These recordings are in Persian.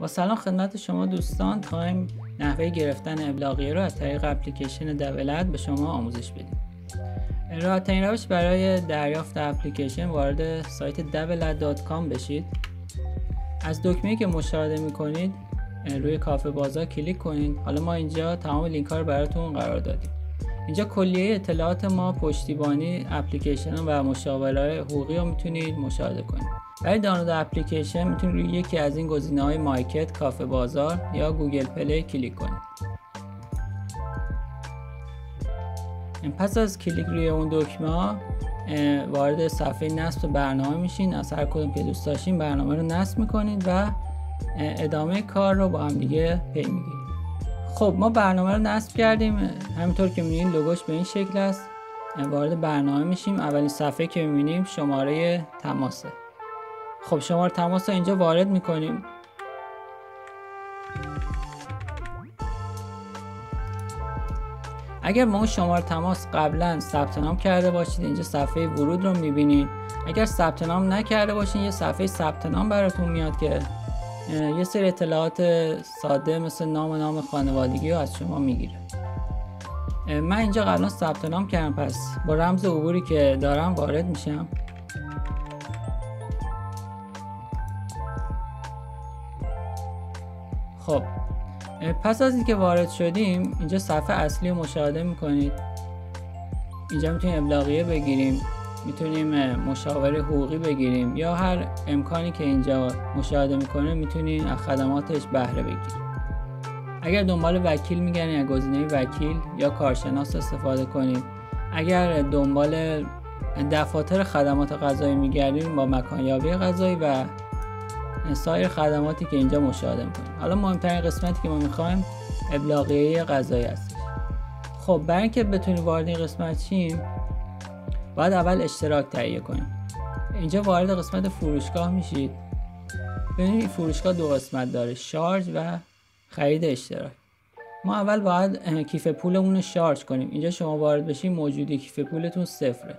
با سلام خدمت شما دوستان، خواهیم نحوه گرفتن ابلاغیه رو از طریق اپلیکیشن دولت به شما آموزش بدیم. راحت‌ترین روش برای دریافت اپلیکیشن وارد سایت دولت.com بشید. از دکمه‌ای که مشاهده می‌کنید روی کافه بازار کلیک کنید. حالا ما اینجا تمام لینک‌ها رو براتون قرار دادیم. اینجا کلیه اطلاعات ما، پشتیبانی اپلیکیشن و مشاوره‌های حقوقی رو میتونید مشاهده کنید. برای دانلود اپلیکیشن میتونید روی یکی از این گزینه‌های مایکت، کافه بازار یا گوگل پلی کلیک کنید. پس از کلیک روی اون دکمه وارد صفحه نصب برنامه میشین. از هر کدوم که دوست داشتین برنامه رو نصب میکنید و ادامه کار رو با هم دیگه پی میگیرید. خب ما برنامه رو نصب کردیم. همینطور که میبینید لوگوش به این شکل است. وارد برنامه میشیم. اولین صفحه که میبینیم شماره تماسه. خب شماره تماس رو اینجا وارد میکنیم. اگر با اون شماره تماس قبلا ثبت نام کرده باشید اینجا صفحه ورود رو میبینید. اگر ثبت نام نکرده باشید یه صفحه ثبت نام براتون میاد که یه سری اطلاعات ساده مثل نام خانوادگی رو از شما میگیره. من اینجا قبلا ثبت نام کردم، پس با رمز عبوری که دارم وارد میشم. خب پس از اینکه وارد شدیم اینجا صفحه اصلی رو مشاهده میکنید. اینجا میتونیم ابلاغیه بگیریم، میتونیم مشاوره حقوقی بگیریم یا هر امکانی که اینجا مشاهده میکنه میتونیم از خدماتش بهره بگیریم. اگر دنبال وکیل میگردین از گزینه وکیل یا کارشناس استفاده کنید. اگر دنبال دفاتر خدمات قضایی میگردین با مکانیابی قضایی و سایر خدماتی که اینجا مشاهده میکنیم. حالا مهمترین قسمتی که ما میخوایم ابلاغیه قضایی است. خب برای اینکه بتونیم وارد این قسمت شیم باید اول اشتراک تهیه کنیم. اینجا وارد قسمت فروشگاه میشید. ببینید فروشگاه دو قسمت داره، شارژ و خرید اشتراک. ما اول باید کیف پولمون رو شارژ کنیم. اینجا شما وارد بشین موجودی کیف پولتون صفره.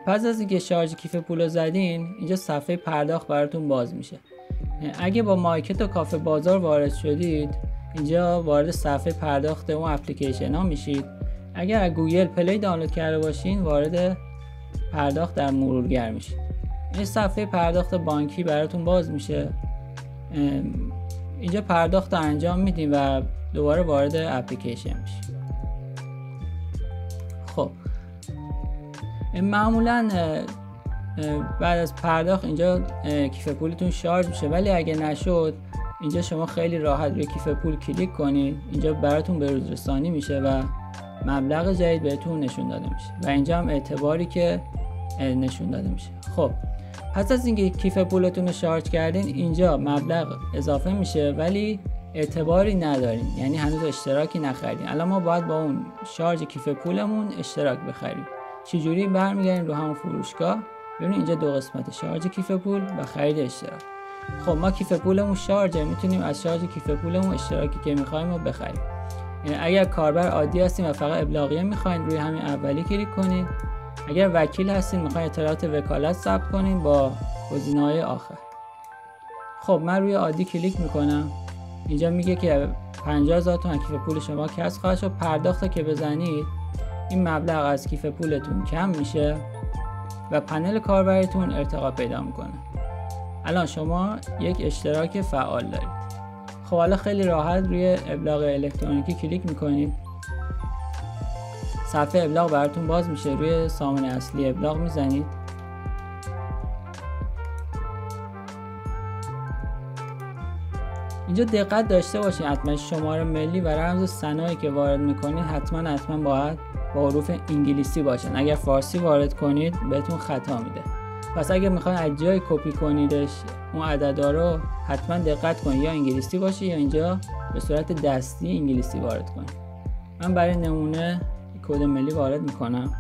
پس از اینکه شارژ کیف پول رو زدین اینجا صفحه پرداخت براتون باز میشه. اگه با مایکت و کافه بازار وارد شدید اینجا وارد صفحه پرداخت اون اپلیکیشن ها میشید. اگر از گوگل پلی دانلود کرده باشین وارد پرداخت در مرورگر میشید. این صفحه پرداخت بانکی براتون باز میشه. اینجا پرداخت انجام میدیم و دوباره وارد اپلیکیشن میشید. خب معمولا بعد از پرداخت اینجا کیف پولتون شارژ میشه، ولی اگه نشد اینجا شما خیلی راحت روی کیف پول کلیک کنید. اینجا براتون به روز رسانی میشه و مبلغ جدید بهتون نشون داده میشه و اینجا هم اعتباری که نشون داده میشه. خب پس از اینکه کیف پولتون رو شارژ کردین اینجا مبلغ اضافه میشه ولی اعتباری ندارین، یعنی هنوز اشتراکی نخریدین. الان ما باید با اون شارژ کیف پولمون اشتراک بخریم. چجوری؟ برمیگردیم رو همون فروشگاه. ببینید اینجا دو قسمت، شارژ کیف پول و خرید اشتراک. خب ما کیف پولمون شارژه، میتونیم از شارژ کیف پولمون اشتراکی که میخوایم رو بخریم. اگر کاربر عادی هستین و فقط ابلاغیه میخواین روی همین اولی کلیک کنید. اگر وکیل هستین میخواین اطلاعات وکالت ثبت کنین با گزینه‌های آخر. خب من روی عادی کلیک میکنم. اینجا میگه که 50,000 تومان کیف پول شما کسب خواهد شد. پرداخت که بزنید این مبلغ از کیف پولتون کم میشه و پنل کاربریتون ارتقا پیدا میکنه. الان شما یک اشتراک فعال دارید. خب حالا خیلی راحت روی ابلاغ الکترونیکی کلیک میکنید. صفحه ابلاغ براتون باز میشه. روی سامانه اصلی ابلاغ میزنید. اینجا دقت داشته باشین حتما شماره ملی و رمز ثنایی که وارد میکنید حتما باید با حروف انگلیسی باشن. اگر فارسی وارد کنید بهتون خطا میده. پس اگر میخواین از جای کپی کنیدش اون عددا رو حتما دقت کنید یا انگلیسی باشه یا اینجا به صورت دستی انگلیسی وارد کنید. من برای نمونه کد ملی وارد میکنم.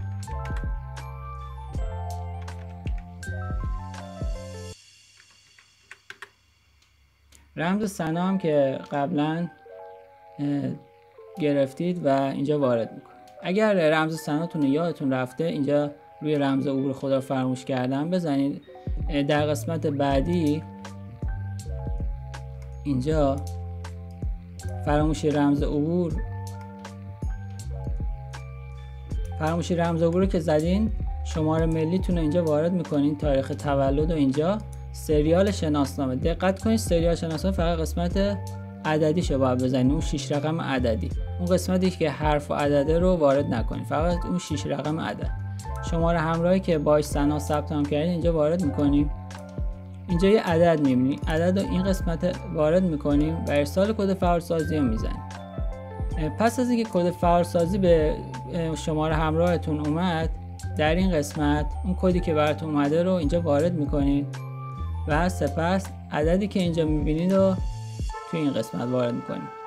رمز ثنا هم که قبلا گرفتید و اینجا وارد میکنید. اگر رمز ثناتون یادتون رفته اینجا روی رمز عبور خدا فراموش کردم بزنید. در قسمت بعدی اینجا فراموشی رمز عبور رو که زدین شماره ملیتون رو اینجا وارد میکنین، تاریخ تولد و اینجا سریال شناسنامه. دقت کنید سریال شناسنامه فقط قسمت عددیشو باید بزنید، اون 6 رقم عددی. اون قسمتی که حرف و عدده رو وارد نکنید، فقط اون 6 رقم عدد. شماره همراهی که باهاش سنا ثبت نام کردید اینجا وارد میکنیم. اینجا یه عدد میبینید، عدد رو این قسمت وارد میکنیم و ارسال کد فعالسازی رو میزنیم. پس از اینکه کد فعالسازی به شماره همراهتون اومد، در این قسمت اون کدی که براتون اومده رو اینجا وارد میکنید و سپس عددی که اینجا میبینید رو توی این قسمت وارد میکنید.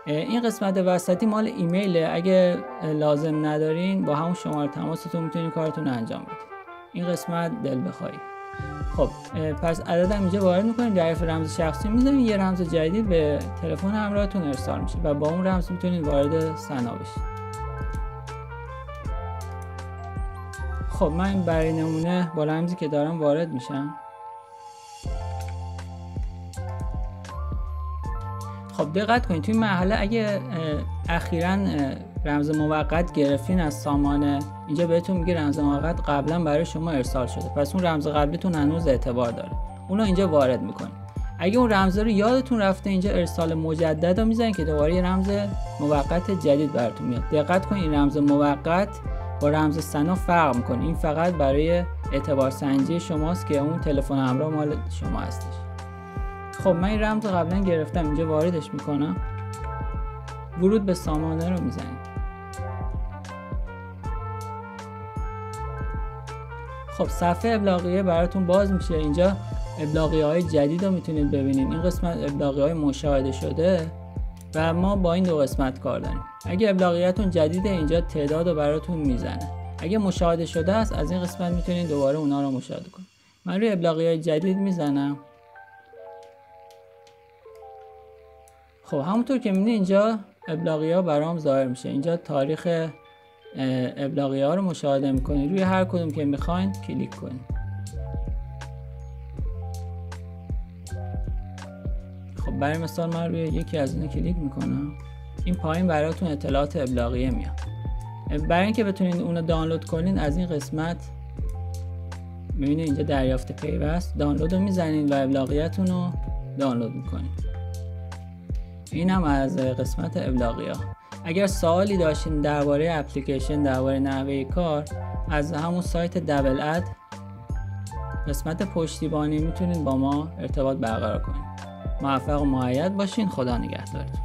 این قسمت وسطی مال ایمیله، اگه لازم ندارین با همون شماره تماستون میتونید کارتون رو انجام بدید. این قسمت دل بخواهید. خب پس عددم اینجا وارد میکنید، در حرف رمز شخصی میذارید، یه رمز جدید به تلفن همراهتون ارسال میشه و با اون رمز میتونید وارد سنا بشید. خب من برای نمونه با رمزی که دارم وارد میشم. خب دقت کنید توی مرحله اگه اخیراً رمز موقت گرفتین از سامان، اینجا بهتون میگه رمز موقت قبلا برای شما ارسال شده، پس اون رمز قبلیتون هنوز اعتبار داره، اون رو اینجا وارد میکنید. اگه اون رمز رو یادتون رفته اینجا ارسال مجدد رو میزنید که دوباره یه رمز موقت جدید براتون میاد. دقت کنید این رمز موقت با رمز سنا فرق میکنه، این فقط برای اعتبار سنجی شماست که اون تلفن همراه مال شما هستش. خب من این رمز رو قبلا گرفتم، اینجا واردش میکنم، ورود به سامانه رو میزنیم. خب صفحه ابلاغیه براتون باز میشه، اینجا ابلاغیه های جدید رو میتونید ببینید. این قسمت ابلاغیه های مشاهده شده و ما با این دو قسمت کار داریم. اگه ابلاغیه‌تون جدیده اینجا تعداد رو براتون میزنه، اگه مشاهده شده است از این قسمت میتونید دوباره اونا رو مشاهده کنید. من روی ابلاغیه جدید میزنم. خب همونطور که میبینید اینجا ابلاغیه ها برام ظاهر میشه. اینجا تاریخ ابلاغیه ها رو مشاهده میکنید، روی هر کدوم که میخواین کلیک کنید. خب برای مثال من روی یکی از اینا کلیک میکنم، این پایین براتون اطلاعات ابلاغیه میاد. برای اینکه بتونید اونو دانلود کنین از این قسمت میبینید اینجا دریافت پیوست، دانلود رو میزنید و ابلاغیتون رو دانلود میکنید. این هم از قسمت ابلاغیه. اگر سوالی داشتین درباره اپلیکیشن، درباره نحوه کار، از همون سایت دبل اد قسمت پشتیبانی میتونید با ما ارتباط برقرار کنید. موفق و مؤید باشین. خدا نگهدارتون.